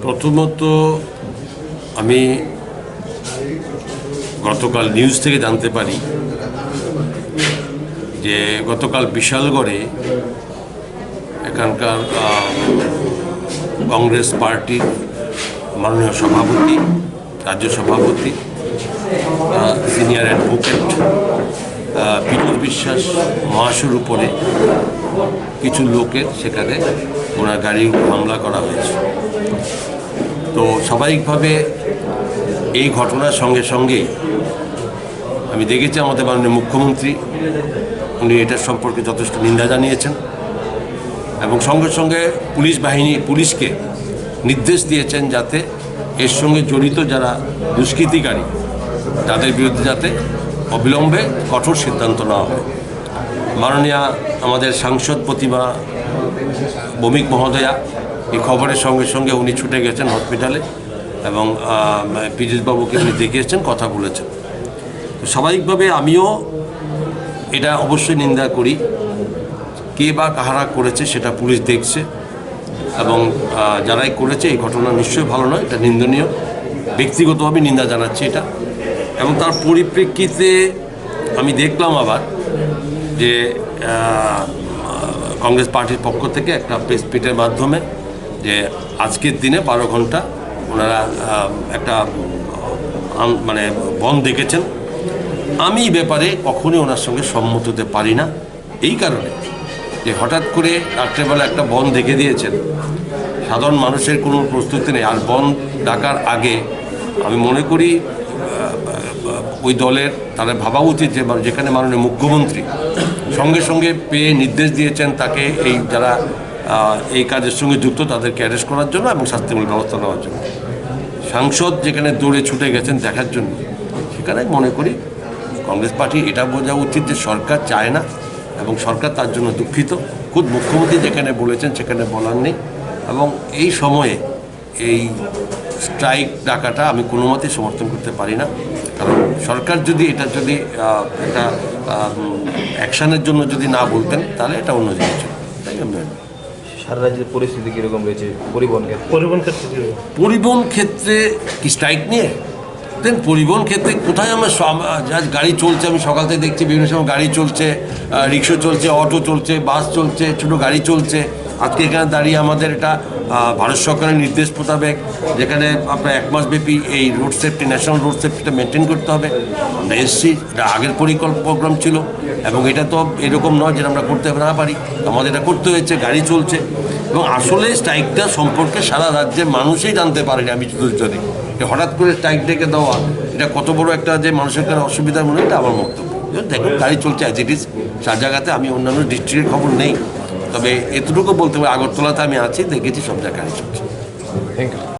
প্রথমত আমি গতকাল নিউজ থেকে জানতে পারি যে গতকাল বিশালগড়ে এখানকার কংগ্রেস পার্টির মাননীয় সভাপতি, রাজ্য সভাপতি, সিনিয়র অ্যাডভোকেট বিনোদ বিশ্বাস মহাশয়ের উপরে কিছু লোকের সেখানে ওনার গাড়ির হামলা করা হয়েছে। তো স্বাভাবিকভাবে এই ঘটনার সঙ্গে সঙ্গে আমি দেখেছি আমাদের মাননীয় মুখ্যমন্ত্রী উনি এটার সম্পর্কে যথেষ্ট নিন্দা জানিয়েছেন এবং সঙ্গে সঙ্গে পুলিশকে নির্দেশ দিয়েছেন যাতে এর সঙ্গে জড়িত যারা দুষ্কৃতিকারী তাদের বিরুদ্ধে যাতে অবিলম্বে কঠোর সিদ্ধান্ত নেওয়া হয়। মাননীয়া আমাদের সাংসদ প্রতিমা ভৌমিক মহোদয়া এই খবরের সঙ্গে সঙ্গে উনি ছুটে গেছেন হসপিটালে এবং পীযূষবাবুকে উনি দেখিয়েছেন, কথা বলেছেন। তো স্বাভাবিকভাবে আমিও এটা অবশ্যই নিন্দা করি। কে বা কাহারা করেছে সেটা পুলিশ দেখছে এবং যারাই করেছে এই ঘটনা নিশ্চয়ই ভালো নয়, এটা নিন্দনীয়। ব্যক্তিগতভাবে নিন্দা জানাচ্ছি এটা। এবং তার পরিপ্রেক্ষিতে আমি দেখলাম আবার যে কংগ্রেস পার্টির পক্ষ থেকে একটা প্রেস মিটের মাধ্যমে যে আজকের দিনে 12 ঘন্টা ওনারা একটা মানে বন্ধ দেখেছেন। আমি এই ব্যাপারে কখনোই ওনার সঙ্গে সম্মত হতে পারি না, এই কারণে যে হঠাৎ করে রাত্রেবেলা একটা বন্ধ দেখে দিয়েছেন, সাধারণ মানুষের কোনো প্রস্তুতি নেই। আর বন্ধ ডাকার আগে আমি মনে করি ওই দলের তাদের ভাবা উচিত যে যেখানে মাননীয় মুখ্যমন্ত্রী সঙ্গে সঙ্গে পেয়ে নির্দেশ দিয়েছেন তাকে এই যারা এই কাজের সঙ্গে যুক্ত তাদেরকে অ্যারেস্ট করার জন্য এবং শাস্তিমূলক ব্যবস্থা নেওয়ার জন্য, সাংসদ যেখানে দৌড়ে ছুটে গেছেন দেখার জন্য, সেখানে মনে করি কংগ্রেস পার্টি এটা বোঝা উচিত যে সরকার চায় না এবং সরকার তার জন্য দুঃখিত। খুদ মুখ্যমন্ত্রী যেখানে বলেছেন সেখানে বলার নেই এবং এই সময়ে এই স্ট্রাইক ডাকাটা আমি কোনো মতেই সমর্থন করতে পারি না। কারণ সরকার যদি এটা যদি একটা অ্যাকশানের জন্য যদি না বলতেন তাহলে এটা অন্য জিনিস ছিল। তাই আমরা সারা রাজ্যের পরিস্থিতি কীরকম রয়েছে পরিবহন ক্ষেত্রে কি স্ট্রাইক নিয়ে দেন পরিবহন ক্ষেত্রে কোথায় আমার গাড়ি চলছে, আমি সকাল থেকে দেখছি বিভিন্ন সময় গাড়ি চলছে, রিক্সা চলছে, অটো চলছে, বাস চলছে, ছোটো গাড়ি চলছে। আজকে এখানে দাঁড়িয়ে আমাদের এটা ভারত সরকারের নির্দেশ মোতাবেক যেখানে আপনার 1 মাস ব্যাপী এই রোড সেফটি, ন্যাশনাল রোড সেফটিটা মেনটেন করতে হবে। আমরা এসছি, এটা আগের প্রোগ্রাম ছিল এবং এটা তো এরকম নয় যে আমরা করতে না পারি, আমাদের এটা করতে হয়েছে। গাড়ি চলছে এবং আসলে স্ট্রাইকটা সম্পর্কে সারা রাজ্যের মানুষই জানতে পারেনি। আমি যদি হঠাৎ করে স্ট্রাইক ডেকে দেওয়া এটা কত বড় একটা যে মানুষের কাছে অসুবিধার মনে এটা আমার বক্তব্য। দেখুন গাড়ি চলছে অ্যাজ ইট ইজ, সার জায়গাতে আমি অন্যান্য ডিস্ট্রিক্টের খবর নেই, তবে এতটুকু বলতে হবে আগরতলাতে আমি আছি, দেখেছি সব জায়গায় গাড়ি চলছে। Thank you.